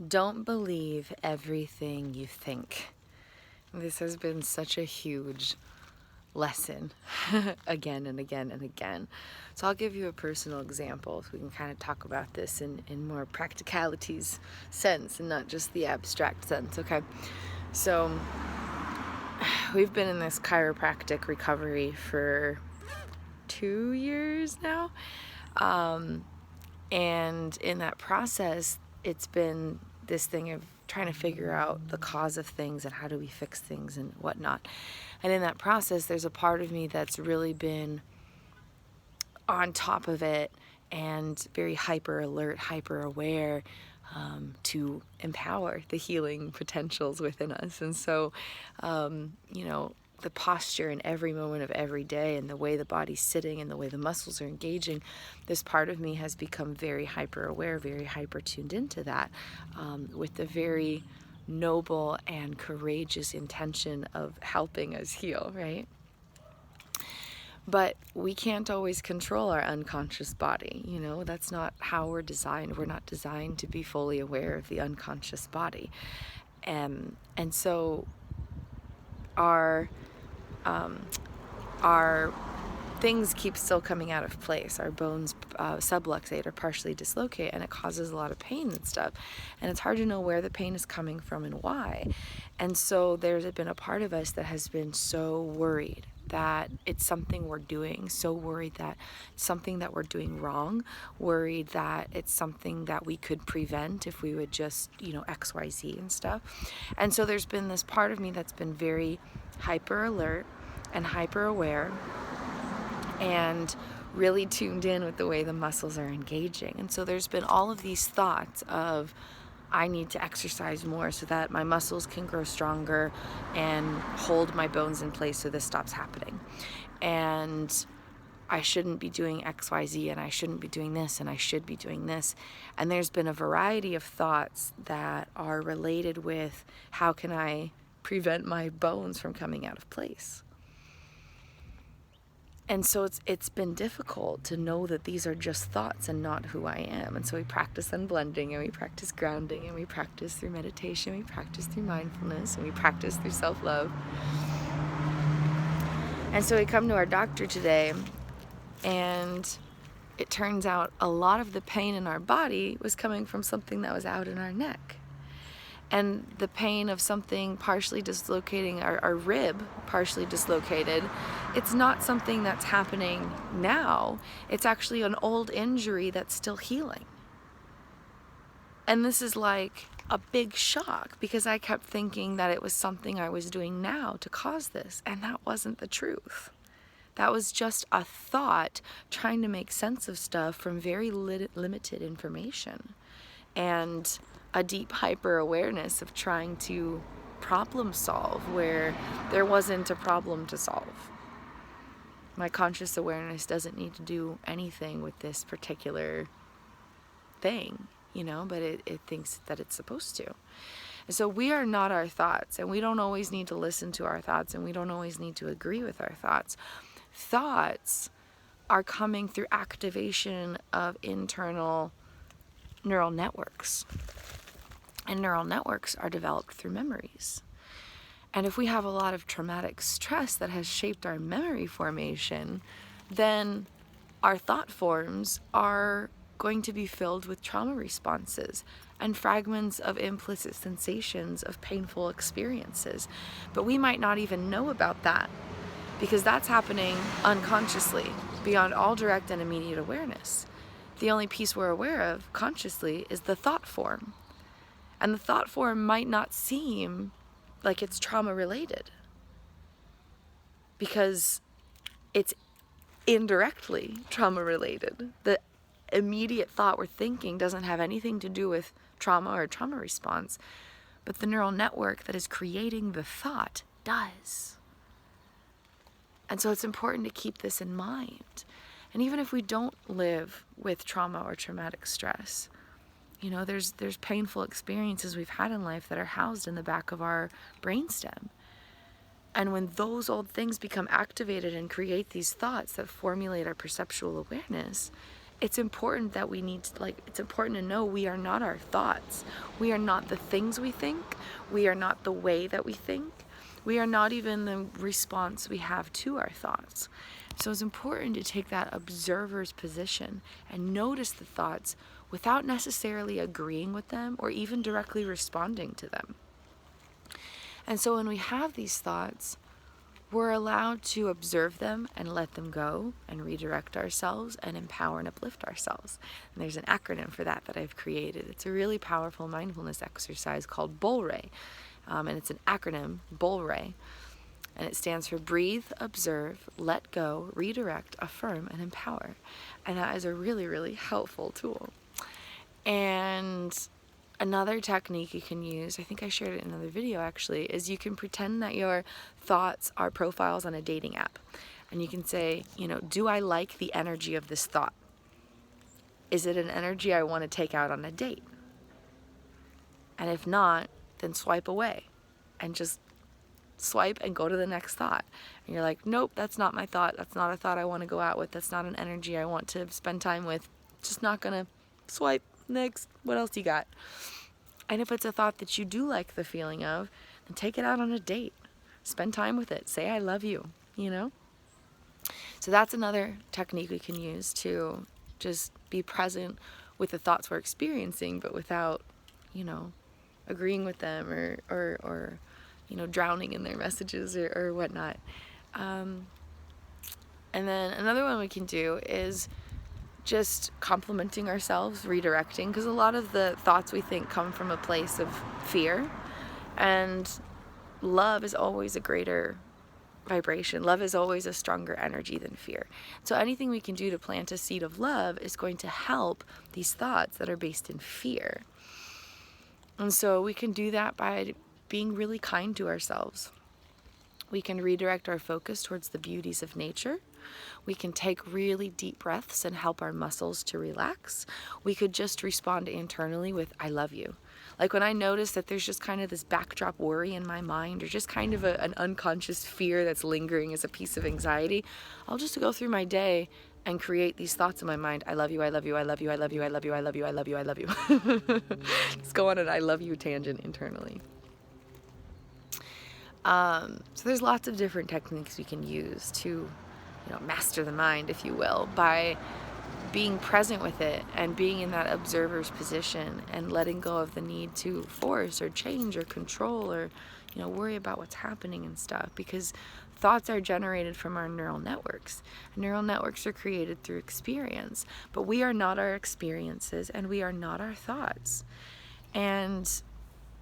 Don't believe everything you think. This has been such a huge lesson again and again and again. So I'll give you a personal example so we can kind of talk about this in more practicalities sense and not just the abstract sense, okay? So we've been in this chiropractic recovery for 2 years now. And in that process, it's been this thing of trying to figure out the cause of things and how do we fix things and whatnot. And in that process, there's a part of me that's really been on top of it and very hyper alert, hyper aware, to empower the healing potentials within us. And so, the posture in every moment of every day and the way the body's sitting and the way the muscles are engaging, this part of me has become very hyper aware, very hyper tuned into that, with the very noble and courageous intention of helping us heal, right? But we can't always control our unconscious body. That's not how we're designed. We're not designed to be fully aware of the unconscious body. And so our things keep still coming out of place. Our bones subluxate or partially dislocate, and it causes a lot of pain and stuff. And it's hard to know where the pain is coming from and why. And so there's been a part of us that has been so worried that it's something we're doing, so worried that it's something that we're doing wrong, worried that it's something that we could prevent if we would just, X, Y, Z and stuff. And so there's been this part of me that's been very hyper alert and hyper aware and really tuned in with the way the muscles are engaging. And so there's been all of these thoughts of, I need to exercise more so that my muscles can grow stronger and hold my bones in place so this stops happening. And I shouldn't be doing X, Y, Z, and I shouldn't be doing this, and I should be doing this. And there's been a variety of thoughts that are related with how can I prevent my bones from coming out of place. And so it's been difficult to know that these are just thoughts and not who I am. And so we practice unblending, and we practice grounding, and we practice through meditation, we practice through mindfulness, and we practice through self-love. And so we come to our doctor today, and it turns out a lot of the pain in our body was coming from something that was out in our neck. And the pain of something partially dislocating, our rib partially dislocated, it's not something that's happening now. It's actually an old injury that's still healing. And this is like a big shock because I kept thinking that it was something I was doing now to cause this, and that wasn't the truth. That was just a thought trying to make sense of stuff from very limited information. And a deep hyper awareness of trying to problem solve where there wasn't a problem to solve. My conscious awareness doesn't need to do anything with this particular thing, but it thinks that it's supposed to. And so we are not our thoughts, and we don't always need to listen to our thoughts, and we don't always need to agree with our thoughts. Thoughts are coming through activation of internal neural networks. And neural networks are developed through memories. And if we have a lot of traumatic stress that has shaped our memory formation, then our thought forms are going to be filled with trauma responses and fragments of implicit sensations of painful experiences. But we might not even know about that because that's happening unconsciously, beyond all direct and immediate awareness. The only piece we're aware of consciously is the thought form. And the thought form might not seem like it's trauma related because it's indirectly trauma related. The immediate thought we're thinking doesn't have anything to do with trauma or trauma response, but the neural network that is creating the thought does. And so it's important to keep this in mind. And even if we don't live with trauma or traumatic stress, there's painful experiences we've had in life that are housed in the back of our brainstem. And when those old things become activated and create these thoughts that formulate our perceptual awareness, it's important that it's important to know we are not our thoughts. We are not the things we think. We are not the way that we think. We are not even the response we have to our thoughts. So it's important to take that observer's position and notice the thoughts without necessarily agreeing with them or even directly responding to them. And so when we have these thoughts, we're allowed to observe them and let them go and redirect ourselves and empower and uplift ourselves. And there's an acronym for that I've created. It's a really powerful mindfulness exercise called BOLRE. And it's an acronym, BOLRE. And it stands for breathe, observe, let go, redirect, affirm, and empower. And that is a really, really helpful tool. And another technique you can use, I think I shared it in another video actually, is you can pretend that your thoughts are profiles on a dating app. And you can say, do I like the energy of this thought? Is it an energy I want to take out on a date? And if not, then swipe away and just swipe and go to the next thought. And you're like, nope, that's not my thought. That's not a thought I want to go out with. That's not an energy I want to spend time with. Just not gonna swipe. Next. What else you got? And if it's a thought that you do like the feeling of, then take it out on a date. Spend time with it. Say I love you, So that's another technique we can use to just be present with the thoughts we're experiencing, but without, agreeing with them or drowning in their messages or whatnot. And then another one we can do is just complimenting ourselves, redirecting, because a lot of the thoughts we think come from a place of fear, and love is always a greater vibration. Love is always a stronger energy than fear. So anything we can do to plant a seed of love is going to help these thoughts that are based in fear. And so we can do that by being really kind to ourselves. We can redirect our focus towards the beauties of nature. We can take really deep breaths and help our muscles to relax. We could just respond internally with, I love you. Like when I notice that there's just kind of this backdrop worry in my mind, or just kind of an unconscious fear that's lingering as a piece of anxiety, I'll just go through my day and create these thoughts in my mind. I love you, I love you, I love you, I love you, I love you, I love you, I love you, I love you. Just go on an I love you tangent internally. So there's lots of different techniques we can use to, master the mind, if you will, by being present with it and being in that observer's position and letting go of the need to force or change or control or, worry about what's happening and stuff, because thoughts are generated from our neural networks. Neural networks are created through experience, but we are not our experiences and we are not our thoughts. And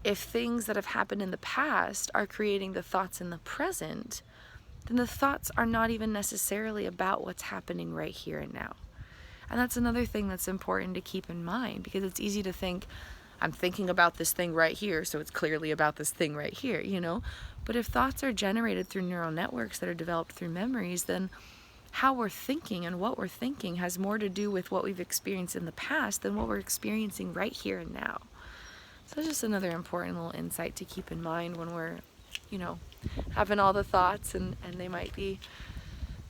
if things that have happened in the past are creating the thoughts in the present, then the thoughts are not even necessarily about what's happening right here and now. And that's another thing that's important to keep in mind, because it's easy to think, I'm thinking about this thing right here, so it's clearly about this thing right here, But if thoughts are generated through neural networks that are developed through memories, then how we're thinking and what we're thinking has more to do with what we've experienced in the past than what we're experiencing right here and now. So that's just another important little insight to keep in mind when we're, having all the thoughts and they might be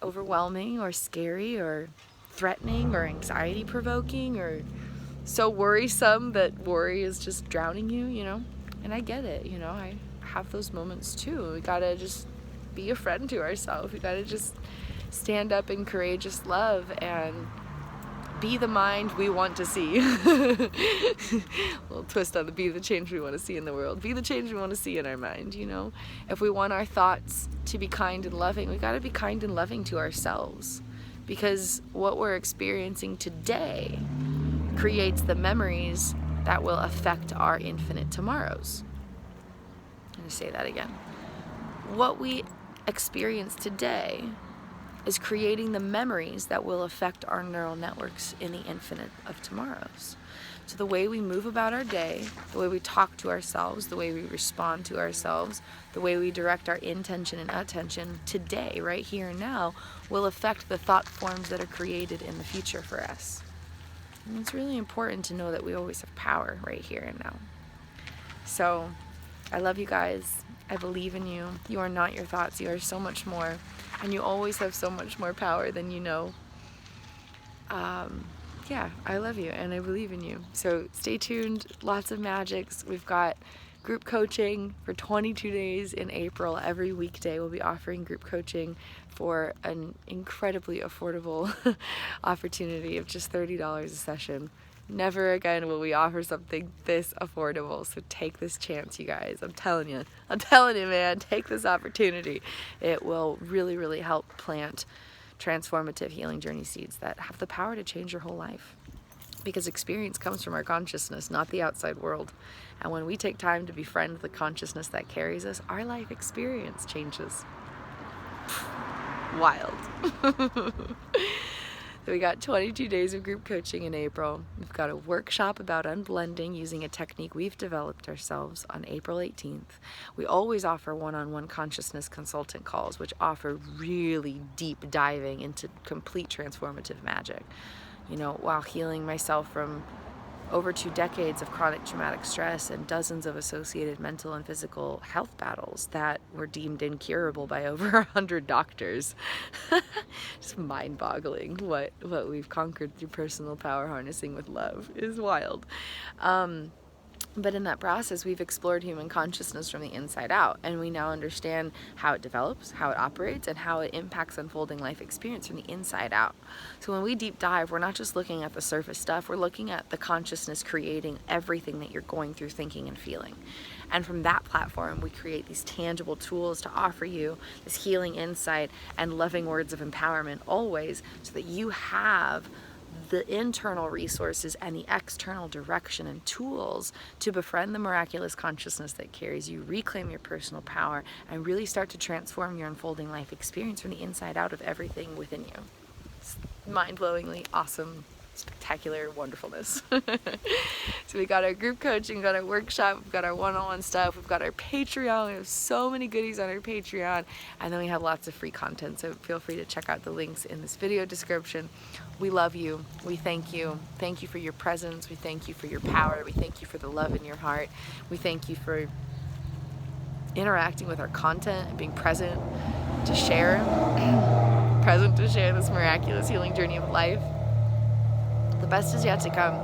overwhelming or scary or threatening or anxiety provoking or so worrisome that worry is just drowning you, And I get it, I have those moments too. We gotta just be a friend to ourselves. We gotta just stand up in courageous love and be the mind we want to see. Little twist on the be the change we want to see in the world. Be the change we want to see in our mind, If we want our thoughts to be kind and loving, we got to be kind and loving to ourselves. Because what we're experiencing today creates the memories that will affect our infinite tomorrows. I'm going to say that again. What we experience today is creating the memories that will affect our neural networks in the infinite of tomorrows. So the way we move about our day, the way we talk to ourselves, the way we respond to ourselves, the way we direct our intention and attention today, right here and now, will affect the thought forms that are created in the future for us. And it's really important to know that we always have power right here and now. So I love you guys. I believe in you. You are not your thoughts. You are so much more. And you always have so much more power than you know. yeah, I love you and I believe in you. So stay tuned, lots of magics. We've got group coaching for 22 days in April. Every weekday we'll be offering group coaching for an incredibly affordable opportunity of just $30 a session. Never again will we offer something this affordable. So take this chance, you guys. I'm telling you, man, take this opportunity. It will really, really help plant transformative healing journey seeds that have the power to change your whole life. Because experience comes from our consciousness, not the outside world. And when we take time to befriend the consciousness that carries us, our life experience changes. Wild. So we got 22 days of group coaching in April. We've got a workshop about unblending using a technique we've developed ourselves on April 18th. We always offer one-on-one consciousness consultant calls, which offer really deep diving into complete transformative magic. You know, while healing myself from over 2 decades of chronic traumatic stress and dozens of associated mental and physical health battles that were deemed incurable by over 100 doctors. Just mind-boggling what we've conquered through personal power harnessing with love is wild. But in that process, we've explored human consciousness from the inside out, and we now understand how it develops, how it operates, and how it impacts unfolding life experience from the inside out. So when we deep dive, we're not just looking at the surface stuff, we're looking at the consciousness creating everything that you're going through thinking and feeling. And from that platform, we create these tangible tools to offer you this healing insight and loving words of empowerment always, so that you have the internal resources and the external direction and tools to befriend the miraculous consciousness that carries you, reclaim your personal power, and really start to transform your unfolding life experience from the inside out of everything within you. It's mind-blowingly awesome, spectacular wonderfulness. So we got our group coaching, we got our workshop, we've got our one-on-one stuff, we've got our Patreon, we have so many goodies on our Patreon, and then we have lots of free content, so feel free to check out the links in this video description. We love you. We thank you. Thank you for your presence. We thank you for your power. We thank you for the love in your heart. We thank you for interacting with our content and being present to share, present to share this miraculous healing journey of life. The best is yet to come,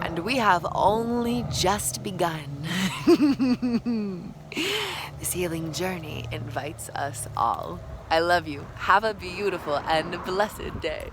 and we have only just begun. This healing journey invites us all. I love you. Have a beautiful and blessed day.